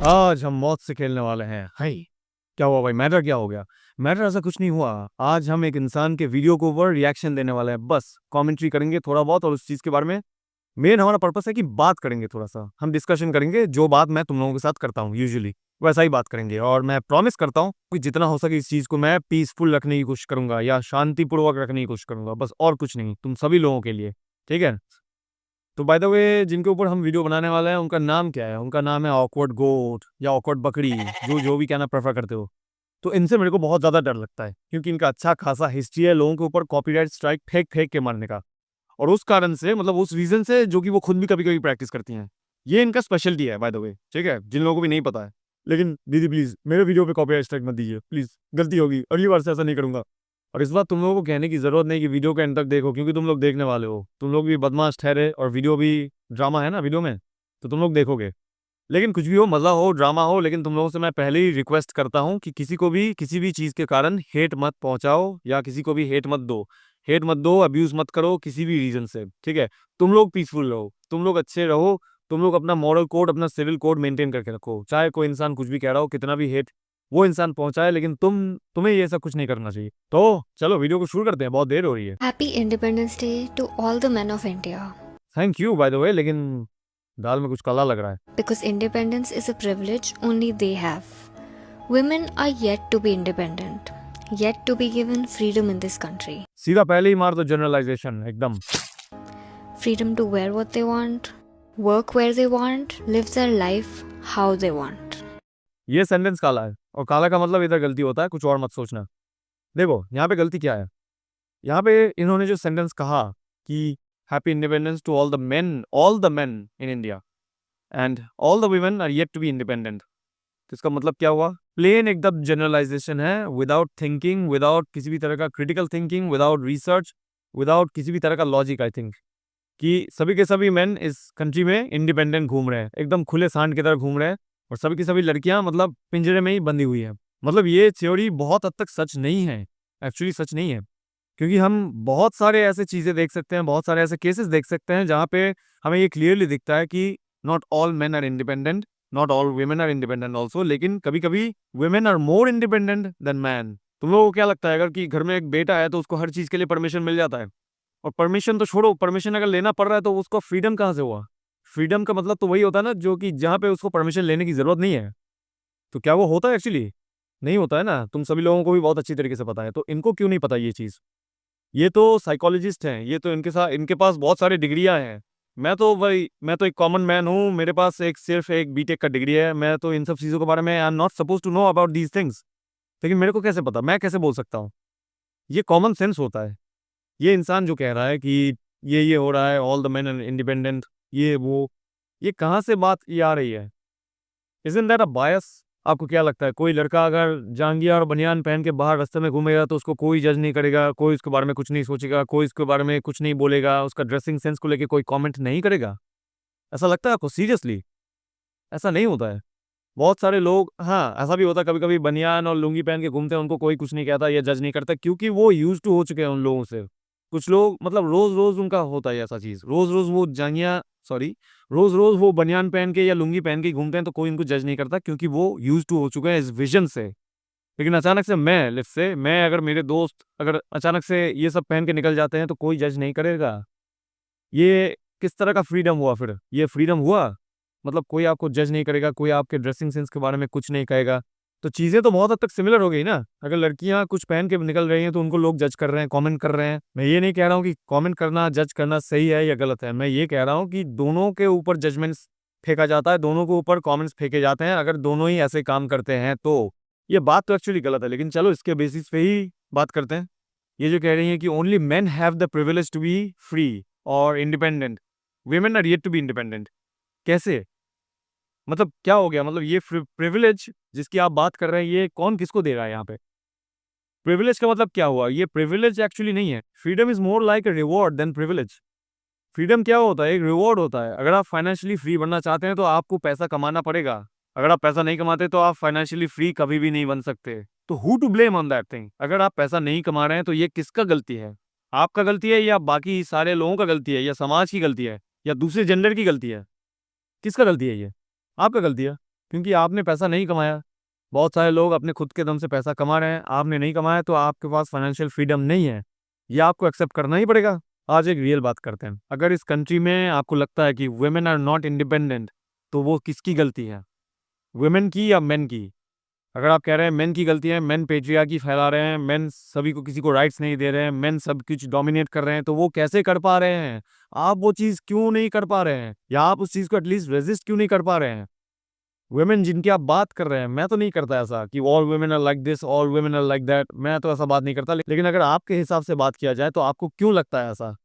आज हम मौत से खेलने वाले हैं। हाय, क्या हुआ भाई? मैटर क्या हो गया? मैटर ऐसा कुछ नहीं हुआ। आज हम एक इंसान के वीडियो के ऊपर रिएक्शन देने वाले हैं। बस कमेंट्री करेंगे थोड़ा बहुत और उस चीज़ के बारे में मेन हमारा पर्पस है कि बात करेंगे, थोड़ा-सा हम डिस्कशन करेंगे। जो बात मैं तुम लोगों के साथ करता हूँ यूजुअली, वैसा ही बात करेंगे और मैं प्रॉमिस करता हूँ कि जितना हो सके इस चीज़ को मैं पीसफुल रखने की कोशिश करूँगा या शांतिपूर्वक रखने की कोशिश करूँगा, बस और कुछ नहीं, तुम सभी लोगों के लिए। ठीक है? तो बाय द वे जिनके ऊपर हम वीडियो बनाने वाले हैं उनका नाम क्या है? उनका नाम है ऑकवर्ड गोट या ऑकवर्ड बकरी, जो भी कहना प्रेफ़र करते हो। तो इनसे मेरे को बहुत ज़्यादा डर लगता है क्योंकि इनका अच्छा खासा हिस्ट्री है लोगों के ऊपर कॉपीराइट स्ट्राइक फेंक-फेंक के मारने का। और उस कारण से मतलब उस रीज़न से जो कि वो खुद भी कभी-कभी प्रैक्टिस करती हैं। ये इनका स्पेशलिटी है बाय द वे, ठीक है? जिन लोगों को भी नहीं पता है। लेकिन दीदी प्लीज़ मेरे वीडियो पे कॉपीराइट स्ट्राइक मत दीजिए, प्लीज़ गलती होगी, अगली बार से ऐसा नहीं करूँगा। और इस बार तुम लोगों को कहने की ज़रूरत नहीं कि वीडियो के एंड तक देखो क्योंकि तुम लोग देखने वाले हो। तुम लोग भी बदमाश ठहरे और वीडियो भी ड्रामा है ना वीडियो में, तो तुम लोग देखोगे। लेकिन कुछ भी हो, मज़ा हो, ड्रामा हो, लेकिन तुम लोगों से मैं पहले ही रिक्वेस्ट करता हूँ कि किसी को भी किसी भी चीज़ के कारण हेट मत पहुँचाओ या किसी को भी हेट मत दो। हेट मत दो, अब्यूज़ मत करो किसी भी रीज़न से, ठीक है? तुम लोग पीसफुल रहो, तुम लोग अच्छे रहो, तुम लोग अपना मॉरल कोड, अपना सिविल कोड मेंटेन करके रखो। चाहे कोई इंसान कुछ भी कह रहा हो, कितना भी हेट वो इंसान पहुँचाए, लेकिन तुम्हें ये सब कुछ नहीं करना चाहिए। तो चलो वीडियो को शुरू करते हैं, बहुत देर हो रही है। Happy Independence Day to all the men of India. Thank you by the way, लेकिन दाल में कुछ काला लग रहा है। Because independence is a privilege only they have. Women are yet to be independent, yet to be given freedom in this country. सीधा पहले ही मार दो जनरलाइज़ेशन एकदम। Freedom to wear what they want, work where they want, live their life how they want. ये sentence काला है और काला का मतलब इधर गलती होता है, कुछ और मत सोचना। देखो, यहाँ पे गलती क्या है? यहाँ पे इन्होंने जो सेंटेंस कहा कि happy independence to all the men in India and all the women are yet to be independent. तो इसका मतलब क्या हुआ? प्लेन एकदम जनरलाइजेशन है, विदाउट थिंकिंग, विदाउट किसी भी तरह का critical thinking, without research, without किसी भी तरह का लॉजिक आई थिंक कि सभी के सभी मेन इस कंट्री में इंडिपेंडेंट घूम रहे हैं, एकदम खुले सांड की तरह घूम रहे हैं और सभी की सभी लड़कियां मतलब पिंजरे में ही बंधी हुई हैं। मतलब ये थ्योरी बहुत हद तक सच नहीं है, एक्चुअली सच नहीं है। क्योंकि हम बहुत सारे ऐसे चीज़ें देख सकते हैं, बहुत सारे ऐसे केसेस देख सकते हैं जहाँ पे हमें ये क्लियरली दिखता है कि not all men are independent, not all women are independent also, लेकिन कभी-कभी women are more independent than man. तुम लोगों को क्या लगता है अगर कि घर में एक बेटा है तो उसको हर चीज़ के लिए परमिशन मिल जाता है? और परमिशन तो छोड़ो, परमिशन अगर लेना पड़ रहा है तो उसको फ्रीडम कहाँ से हुआ? फ्रीडम का मतलब तो वही होता है ना जो कि जहाँ पे उसको परमिशन लेने की ज़रूरत नहीं है। तो क्या वो होता है एक्चुअली? नहीं होता है ना, तुम सभी लोगों को भी बहुत अच्छी तरीके से पता है, तो इनको क्यों नहीं पता ये चीज़? ये तो साइकोलॉजिस्ट हैं, ये तो इनके पास बहुत सारी डिग्रियाँ हैं। मैं तो एक कॉमन मैन हूँ, मेरे पास एक सिर्फ़ एक बीटेक का डिग्री है, मैं तो इन सब चीज़ों के बारे में I am not supposed to know about these things. लेकिन मेरे को कैसे पता? मैं कैसे बोल सकता हूँ? ये कॉमन सेंस होता है। ये इंसान जो कह रहा है कि ये हो रहा है, all the men are independent, ये वो, ये कहाँ से बात ये आ रही है? इज़न्ट दैट अ बायस? आपको क्या लगता है कोई लड़का अगर जांघिया और बनियान पहन के बाहर रास्ते में घूमेगा तो उसको कोई जज नहीं करेगा, कोई उसके बारे में कुछ नहीं सोचेगा, कोई उसके बारे में कुछ नहीं बोलेगा, उसका ड्रेसिंग सेंस को लेके कोई कमेंट नहीं करेगा? ऐसा लगता है आपको सीरियसली? ऐसा नहीं होता है। बहुत सारे लोग हाँ, ऐसा भी होता है कभी-कभी बनियान और लुंगी पहन के घूमते हैं, उनको कोई कुछ नहीं कहता या जज नहीं करता क्योंकि वो यूज़्ड टू हो चुके हैं उन लोगों से। कुछ लोग मतलब रोज़-रोज़ उनका होता है ऐसा चीज़। रोज़-रोज़ वो जांघिया सॉरी, रोज़-रोज़ वो बनियान पहन के या लुंगी पहन के ही घूमते हैं तो कोई इनको जज नहीं करता क्योंकि वो यूज़्ड टू हो चुके हैं इस विज़न से। लेकिन अचानक से मैं अगर मेरे दोस्त अगर अचानक से ये सब पहन के निकल जाते हैं तो कोई जज नहीं करेगा। ये किस तरह का फ्रीडम हुआ फिर? ये फ्रीडम हुआ? मतलब कोई आपको जज नहीं करेगा, कोई आपके ड्रेसिंग सेंस के बारे में कुछ नहीं कहेगा। तो चीज़ें तो बहुत हद तक सिमिलर हो गई ना। अगर लड़कियाँ कुछ पहन के निकल रही हैं तो उनको लोग जज कर रहे हैं, कमेंट कर रहे हैं। मैं ये नहीं कह रहा हूँ कि कमेंट करना, जज करना सही है या गलत है। मैं ये कह रहा हूँ कि दोनों के ऊपर जजमेंट्स फेंका जाता है, दोनों के ऊपर कमेंट्स फेंके जाते हैं। अगर दोनों ही ऐसे काम करते हैं तो ये बात तो एक्चुअली गलत है। लेकिन चलो इसके बेसिस पे ही बात करते हैं। ये जो कह रही हैं कि only men have the privilege to be free और independent, women are yet to be independent. कैसे? मतलब क्या हो गया? मतलब ये प्रिविलेज जिसकी आप बात कर रहे हैं, ये कौन किसको दे रहा है यहाँ पे? प्रिविलेज का मतलब क्या हुआ? ये प्रिविलेज एक्चुअली नहीं है। Freedom is more like a reward than privilege. Freedom क्या होता है? एक रिवॉर्ड होता है। अगर आप फाइनेंशियली फ्री बनना चाहते हैं, तो आपको पैसा कमाना पड़ेगा। अगर आप पैसा नहीं कमाते, तो आप फाइनेंशियली फ्री कभी भी नहीं बन सकते। तो who to blame on that thing? अगर आप पैसा नहीं कमा रहे हैं, तो ये किसका गलती है? आपका गलती है या बाकी सारे लोगों का गलती है या समाज की गलती है या दूसरे जेंडर की गलती है? किसका गलती है ये? आपका गलती है। क्योंकि आपने पैसा नहीं कमाया। बहुत सारे लोग अपने खुद के दम से पैसा कमा रहे हैं, आपने नहीं कमाया तो आपके पास फाइनेंशियल फ्रीडम नहीं है। ये आपको एक्सेप्ट करना ही पड़ेगा। आज एक रियल बात करते हैं। अगर इस कंट्री में आपको लगता है कि वुमेन आर नॉट इंडिपेंडेंट, तो वो किसकी गलती है, वुमेन की या मेन की? अगर आप कह रहे हैं मेन की गलती है, मेन पेट्रियार्की फैला रहे हैं, मेन सभी को किसी को राइट्स नहीं दे रहे हैं, मेन सब कुछ डोमिनेट कर रहे हैं, तो वो कैसे कर पा रहे हैं? आप वो चीज़ क्यों नहीं कर पा रहे हैं, या आप उस चीज़ को एटलीस्ट रेजिस्ट क्यों नहीं कर पा रहे हैं? वुमेन जिनकी आप बात कर रहे हैं, मैं तो नहीं करता ऐसा कि all women are like this, all women are like that, मैं तो ऐसा बात नहीं करता। लेकिन अगर आपके हिसाब से बात किया जाए तो आपको क्यों लगता है ऐसा?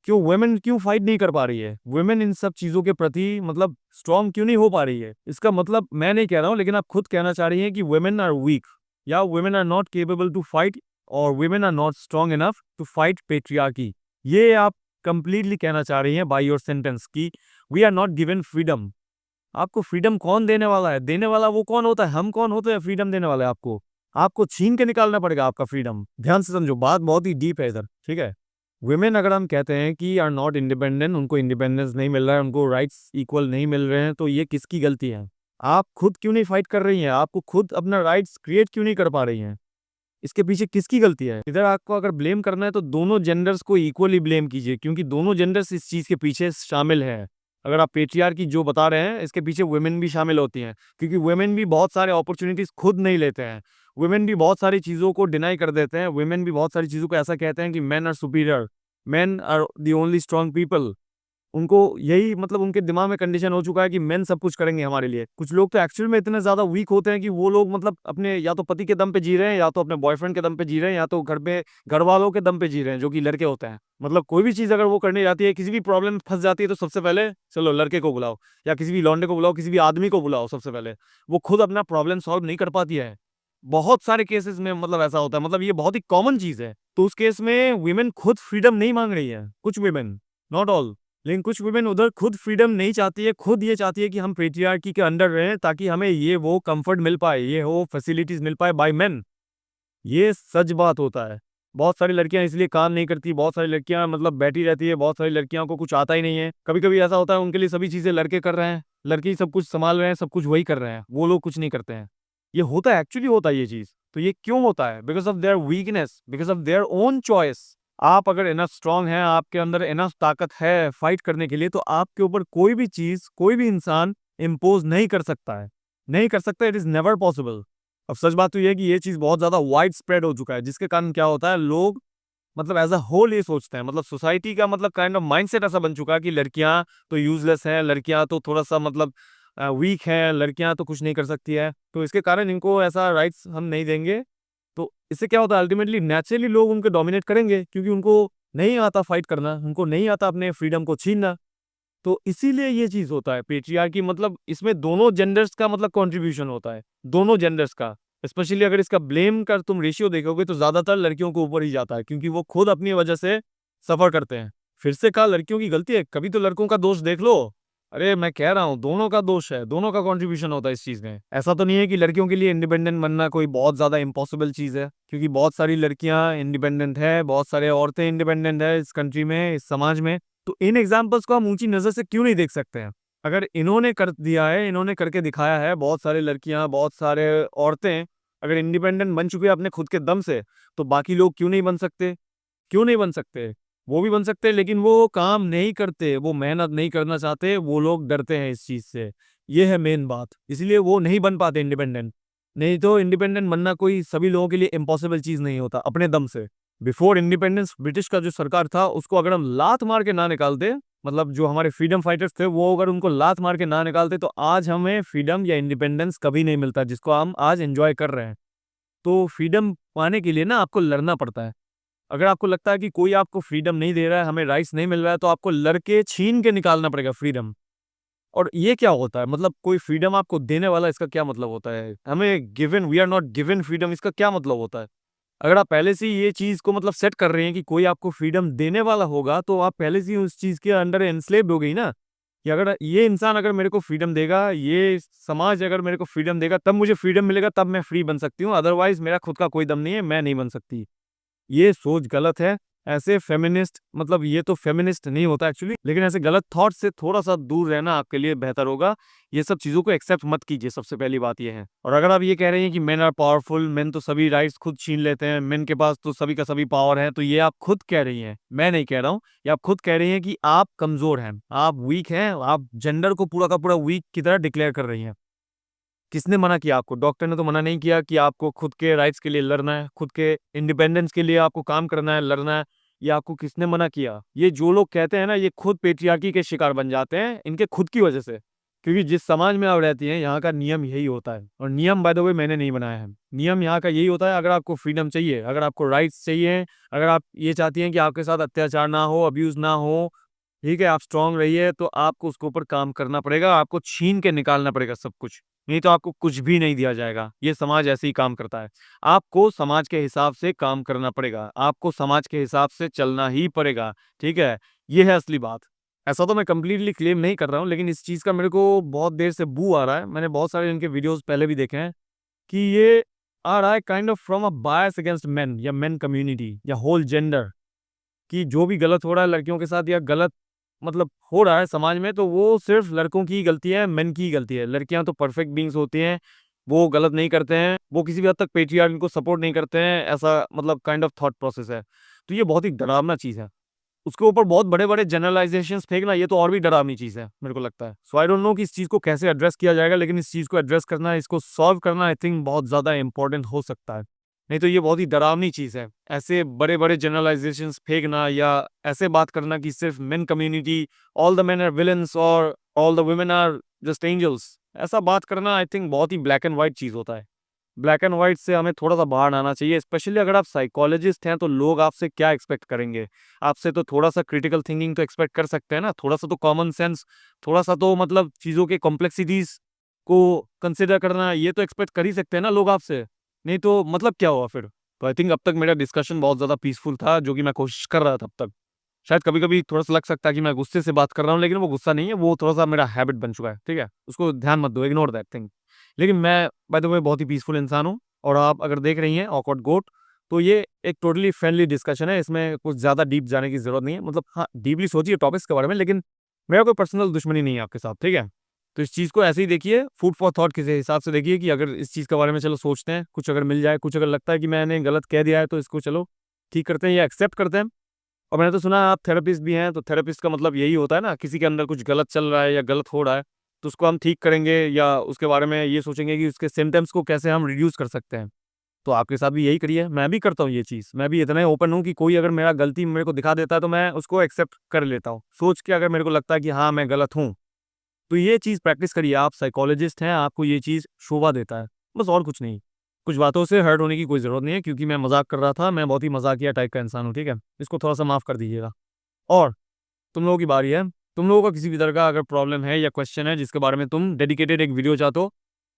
क्यों वुमेन क्यों फाइट नहीं कर पा रही है? वुमेन इन सब चीज़ों के प्रति मतलब स्ट्रॉन्ग क्यों नहीं हो पा रही है? इसका मतलब मैं नहीं कह रहा हूँ, लेकिन आप खुद कहना चाह रही हैं कि वुमेन आर वीक, या women are not capable to fight, और women are not strong enough to fight patriarchy. ये आप कंप्लीटली कहना चाह रही हैं बाय योर सेंटेंस कि we are not given freedom. आपको फ्रीडम कौन देने वाला है? देने वाला वो कौन होता है? हम कौन होते हैं फ्रीडम देने वाले? आपको आपको छीन के निकालना पड़ेगा आपका फ्रीडम। ध्यान से समझो, बात बहुत ही डीप है इधर, ठीक है? वुमेन अगर हम कहते हैं कि आर नॉट इंडिपेंडेंट, उनको इंडिपेंडेंस नहीं मिल रहा है, उनको राइट्स इक्वल नहीं मिल रहे हैं, तो ये किसकी गलती है? आप खुद क्यों नहीं फाइट कर रही हैं? आपको खुद अपना राइट्स क्रिएट क्यों नहीं कर पा रही हैं? इसके पीछे किसकी गलती है? इधर आपको अगर ब्लेम करना है तो दोनों जेंडर्स को इक्वली ब्लेम कीजिए, क्योंकि दोनों जेंडर्स इस चीज़ के पीछे शामिल हैं। अगर आप पेट्रियार्की जो बता रहे हैं, इसके पीछे वुमेन भी शामिल होती हैं, क्योंकि वुमेन भी बहुत सारे अपॉर्चुनिटीज़ खुद नहीं लेते हैं। वुमेन भी बहुत सारी चीज़ों को डिनाई कर देते हैं। वुमेन भी बहुत सारी चीज़ों को ऐसा कहते हैं कि men are superior, men are the only strong people. उनको यही मतलब उनके दिमाग में कंडीशन हो चुका है कि मेन सब कुछ करेंगे हमारे लिए। कुछ लोग तो एक्चुअल में इतने ज़्यादा वीक होते हैं कि वो लोग मतलब अपने या तो पति के दम पे जी रहे हैं, या तो अपने बॉयफ्रेंड के दम पे जी रहे हैं, या तो घर पे घर वालों के दम पे जी रहे हैं, जो कि लड़के होते हैं। मतलब कोई भी चीज़ अगर वो करने जाती है, किसी भी प्रॉब्लम में फंस जाती है, तो सबसे पहले चलो लड़के को बुलाओ, या किसी भी लौंडे को बुलाओ, किसी भी आदमी को बुलाओ सबसे पहले। वो खुद अपना प्रॉब्लम सॉल्व नहीं कर पाती है। बहुत सारे केसेस में मतलब ऐसा होता है, मतलब ये बहुत ही कॉमन चीज़ है। तो उस केस में वुमेन खुद फ्रीडम नहीं मांग रही है, कुछ वुमेन, नॉट ऑल, लेकिन कुछ वुमेन उधर खुद फ्रीडम नहीं चाहती है। खुद ये चाहती है कि हम पेट्रियार्की के अंडर रहें, ताकि हमें ये वो कंफर्ट मिल पाए, ये वो facilities mill pi by main. ये सच बात होता है। बहुत सारी लड़कियां इसलिए काम नहीं करती, बहुत सारी लड़कियां मतलब बैठी रहती है, बहुत सारी लड़कियों को कुछ आता ही नहीं है। कभी कभी ऐसा होता है उनके लिए सभी चीजें लड़के कर रहे हैं, लड़के सब कुछ संभाल रहे हैं, सब कुछ वही कर रहे हैं, वो लोग कुछ नहीं करते हैं। ये होता है, एक्चुअली होता है ये चीज। तो ये क्यों होता है? Because of their weakness, because of their own choice. आप अगर इनफ स्ट्रांग हैं, आपके अंदर इनफ ताकत है फाइट करने के लिए, तो आपके ऊपर कोई भी चीज, कोई भी इंसान इम्पोज नहीं कर सकता है, नहीं कर सकता। It is never possible. अब सच बात तो ये है कि ये चीज़ बहुत ज़्यादा वाइड स्प्रेड हो चुका है, जिसके कारण क्या होता है, लोग मतलब एज अ होल ये सोचते हैं, मतलब सोसाइटी का मतलब काइंड ऑफ माइंडसेट ऐसा बन चुका है कि लड़कियां तो यूजलेस हैं, लड़कियां तो थोड़ा सा मतलब वीक हैं, लड़कियां तो कुछ नहीं कर सकती है, तो इसके कारण इनको ऐसा राइट्स हम नहीं देंगे। तो इससे क्या होता है, अल्टीमेटली नेचुरली लोग उनको डोमिनेट करेंगे, क्योंकि उनको नहीं आता फाइट करना, उनको नहीं आता अपने फ्रीडम को छीनना। तो इसीलिए ये चीज होता है पेट्रियार्की। मतलब इसमें दोनों जेंडर्स का मतलब कंट्रीब्यूशन होता है, दोनों जेंडर्स का। स्पेशली अगर इसका ब्लेम कर तुम रेशियो देखोगे तो ज्यादातर लड़कियों के ऊपर ही जाता है, क्योंकि वो खुद अपनी वजह से सफर करते हैं। फिर से कहा लड़कियों की गलती है, कभी तो लड़कों का दोष देख लो। अरे मैं कह रहा हूँ दोनों का दोष है, दोनों का कंट्रीब्यूशन होता है इस चीज में। ऐसा तो नहीं है कि लड़कियों के लिए इंडिपेंडेंट बनना कोई बहुत ज्यादा इम्पॉसिबल चीज है, क्योंकि बहुत सारी लड़कियां इंडिपेंडेंट है, बहुत सारे औरतें इंडिपेंडेंट है इस कंट्री में, इस समाज में। तो इन एग्जाम्पल्स को हम ऊंची नजर से क्यों नहीं देख सकते हैं? अगर इन्होंने कर दिया है, इन्होंने करके दिखाया है, बहुत सारे लड़कियां, बहुत सारे औरतें अगर इंडिपेंडेंट बन चुके हैं अपने खुद के दम से, तो बाकी लोग क्यों नहीं बन सकते? क्यों नहीं बन सकते? वो भी बन सकते हैं, लेकिन वो काम नहीं करते, वो मेहनत नहीं करना चाहते, वो लोग डरते हैं इस चीज से। ये है मेन बात, इसलिए वो नहीं बन पाते इंडिपेंडेंट। नहीं तो इंडिपेंडेंट बनना कोई सभी लोगों के लिए इम्पॉसिबल चीज नहीं होता अपने दम से। बिफोर इंडिपेंडेंस ब्रिटिश का जो सरकार था, उसको अगर हम लात मार के ना निकालते, मतलब जो हमारे फ्रीडम फाइटर्स थे वो अगर उनको लात मार के ना निकालते, तो आज हमें फ्रीडम या इंडिपेंडेंस कभी नहीं मिलता, जिसको हम आज एंजॉय कर रहे हैं। तो फ्रीडम पाने के लिए ना आपको लड़ना पड़ता है। अगर आपको लगता है कि कोई आपको फ्रीडम नहीं दे रहा है, हमें राइट्स नहीं मिल रहा है, तो आपको लड़के छीन के निकालना पड़ेगा फ्रीडम। और ये क्या होता है, मतलब कोई फ्रीडम आपको देने वाला, इसका क्या मतलब होता है? हमें given, we are not given freedom, इसका क्या मतलब होता है? अगर आप पहले से ही ये चीज को मतलब सेट कर रहे हैं कि कोई आपको फ्रीडम देने वाला होगा, तो आप पहले से ही उस चीज के अंडर एनस्लेव्ड हो गई ना, कि अगर ये इंसान अगर मेरे को फ्रीडम देगा, ये समाज अगर मेरे को फ्रीडम देगा, तब मुझे फ्रीडम मिलेगा, तब मैं फ्री बन सकती हूँ, अदरवाइज मेरा खुद का कोई दम नहीं है, मैं नहीं बन सकती। ये सोच गलत है। ऐसे फेमिनिस्ट मतलब ये तो फेमिनिस्ट नहीं होता एक्चुअली, लेकिन ऐसे गलत थॉट से थोड़ा सा दूर रहना आपके लिए बेहतर होगा। ये सब चीज़ों को एक्सेप्ट मत कीजिए, सबसे पहली बात ये है। और अगर आप ये कह रहे हैं कि मेन आर पावरफुल, मेन तो सभी राइट्स खुद छीन लेते हैं, मेन के पास तो सभी का सभी पावर है, तो ये आप खुद कह रही हैं, मैं नहीं कह रहा हूँ। ये आप खुद कह रही हैं कि आप कमज़ोर हैं, आप वीक हैं, आप जेंडर को पूरा का पूरा वीक की तरह डिक्लेयर कर रही हैं। किसने मना किया आपको? डॉक्टर ने तो मना नहीं किया कि आपको खुद के राइट्स के लिए लड़ना है, खुद के इंडिपेंडेंस के लिए आपको काम करना है, लड़ना है। ये आपको किसने मना किया? ये जो लोग कहते हैं ना, ये खुद पेट्रियार्की के शिकार बन जाते हैं, इनके खुद की वजह से। क्योंकि जिस समाज में आप रहती हैं, यहाँ का नियम यही होता है। और नियम बाय द वे मैंने नहीं बनाया है। नियम यहाँ का यही होता है, अगर आपको फ्रीडम चाहिए, अगर आपको राइट्स चाहिए, अगर आप ये चाहती हैं कि आपके साथ अत्याचार ना हो, अब्यूज़ ना हो, ठीक है, आप स्ट्रांग रहिए, तो आपको उसके ऊपर काम करना पड़ेगा, आपको छीन के निकालना पड़ेगा सब कुछ। नहीं तो आपको कुछ भी नहीं दिया जाएगा। ये समाज ऐसे ही काम करता है। आपको समाज के हिसाब से काम करना पड़ेगा, आपको समाज के हिसाब से चलना ही पड़ेगा, ठीक है? ये है असली बात। ऐसा तो मैं कंप्लीटली क्लेम नहीं कर रहा हूँ, लेकिन इस चीज़ का मेरे को बहुत देर से बू आ रहा है। मैंने बहुत सारे इनके वीडियोज़ पहले भी देखे हैं कि ये आ रहा है kind of from a bias against main या मेन कम्युनिटी या होल जेंडर, कि जो भी गलत हो रहा है लड़कियों के साथ या गलत मतलब हो रहा है समाज में, तो वो सिर्फ लड़कों की ही गलती है, मेन की ही गलती है। लड़कियां तो परफेक्ट बीइंग्स होती हैं, वो गलत नहीं करते हैं, वो किसी भी हद तक पेट्रियार्की को सपोर्ट नहीं करते हैं, ऐसा मतलब काइंड ऑफ थॉट प्रोसेस है। तो ये बहुत ही डरावना चीज़ है। उसके ऊपर बहुत बड़े-बड़े जनरलाइज़ेशंस फेंकना, ये तो और भी डरावनी चीज़ है, मेरे को लगता है। सो आई डोंट नो कि इस चीज़ को कैसे एड्रेस किया जाएगा, लेकिन इस चीज़ को एड्रेस करना, इसको सॉल्व करना आई थिंक बहुत ज़्यादा इम्पोर्टेंट हो सकता है। नहीं तो ये बहुत ही डरावनी चीज़ है। ऐसे बड़े-बड़े जनरलाइज़ेशंस फेंकना या ऐसे बात करना कि सिर्फ men community, all the men are villains और all the women are just angels, ऐसा बात करना आई थिंक बहुत ही ब्लैक एंड व्हाइट चीज़ होता है। ब्लैक एंड व्हाइट से हमें थोड़ा-सा बाहर आना चाहिए, स्पेशली अगर आप साइकोलॉजिस्ट हैं, तो लोग आपसे क्या एक्सपेक्ट करेंगे? आपसे तो थोड़ा-सा क्रिटिकल थिंकिंग तो एक्सपेक्ट कर सकते हैं ना, थोड़ा-सा तो कॉमन सेंस, थोड़ा-सा तो मतलब चीज़ों के कॉम्प्लेक्सिटीज़ को कंसिडर करना, ये तो एक्सपेक्ट कर ही सकते हैं ना लोग आपसे। नहीं तो मतलब क्या हुआ फिर? तो आई थिंक अब तक मेरा डिस्कशन बहुत ज़्यादा पीसफुल था, जो कि मैं कोशिश कर रहा था अब तक। शायद कभी-कभी थोड़ा-सा लग सकता है कि मैं गुस्से से बात कर रहा हूँ, लेकिन वो गुस्सा नहीं है, वो थोड़ा-सा मेरा हैबिट बन चुका है, ठीक है? उसको ध्यान मत दो, इग्नोर दैट थिंग। लेकिन मैं बाय द वे बहुत ही पीसफुल इंसान हूँ, और आप अगर देख रही हैं ऑकवर्ड गोट, तो ये एक टोटली फ्रेंडली डिस्कशन है, इसमें कुछ ज़्यादा डीप जाने की ज़रूरत नहीं है। मतलब हाँ, डीपली सोचिए टॉपिक्स के बारे में, लेकिन मेरा कोई पर्सनल दुश्मनी नहीं है आपके साथ, ठीक है? तो इस चीज़ को ऐसे ही देखिए, फूड फॉर थॉट के हिसाब से देखिए कि अगर इस चीज़ के बारे में चलो सोचते हैं, कुछ अगर मिल जाए, कुछ अगर लगता है कि मैंने गलत कह दिया है, तो इसको चलो ठीक करते हैं या एक्सेप्ट करते हैं। और मैंने तो सुना है आप थेरेपिस्ट भी हैं, तो थेरेपिस्ट का मतलब यही होता है ना, किसी के अंदर कुछ गलत चल रहा है या गलत हो रहा है, तो उसको हम ठीक करेंगे या उसके बारे में ये सोचेंगे कि उसके सिम्पटम्स को कैसे हम रिड्यूस कर सकते हैं। तो आपके साथ भी यही करिए, मैं भी करता हूँ ये चीज़। मैं भी इतना ही ओपन हूँ कि कोई अगर मेरा गलती मेरे को दिखा देता है, तो मैं उसको एक्सेप्ट कर लेता हूँ। सोच के अगर मेरे को लगता है कि हाँ, मैं गलत हूँ, तो ये चीज़ प्रैक्टिस करिए। आप साइकोलॉजिस्ट हैं, आपको ये चीज़ शोभा देता है, बस और कुछ नहीं। कुछ बातों से हर्ट होने की कोई ज़रूरत नहीं है, क्योंकि मैं मज़ाक कर रहा था, मैं बहुत ही मज़ाकिया टाइप का इंसान हूँ, ठीक है? इसको थोड़ा-सा माफ़ कर दीजिएगा। और तुम लोगों की बारी है। तुम लोगों का किसी भी तरह का अगर प्रॉब्लम है या क्वेश्चन है जिसके बारे में तुम डेडिकेटेड एक वीडियो चाहते हो,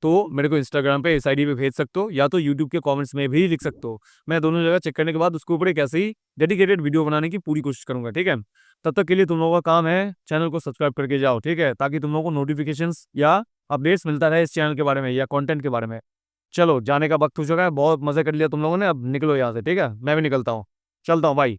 तो मेरे को इंस्टाग्राम पे इस आईडी पे भेज सकते हो, या तो यूट्यूब के कमेंट्स में भी लिख सकते हो। मैं दोनों जगह चेक करने के बाद उसके ऊपर एक ऐसे ही डेडिकेटेड वीडियो बनाने की पूरी कोशिश करूँगा, ठीक है? तब तक के लिए तुम लोगों का काम है चैनल को सब्सक्राइब करके जाओ, ठीक है? ताकि तुम लोगों को नोटिफ़िकेशंस या अपडेट्स मिलता रहे इस चैनल के बारे में या कंटेंट के बारे में। चलो, जाने का वक़्त हो चुका है, बहुत मज़े कर लिया तुम लोगों ने, अब निकलो यहाँ से, ठीक है? मैं भी निकलता हूँ। चलता हूँ, बाय।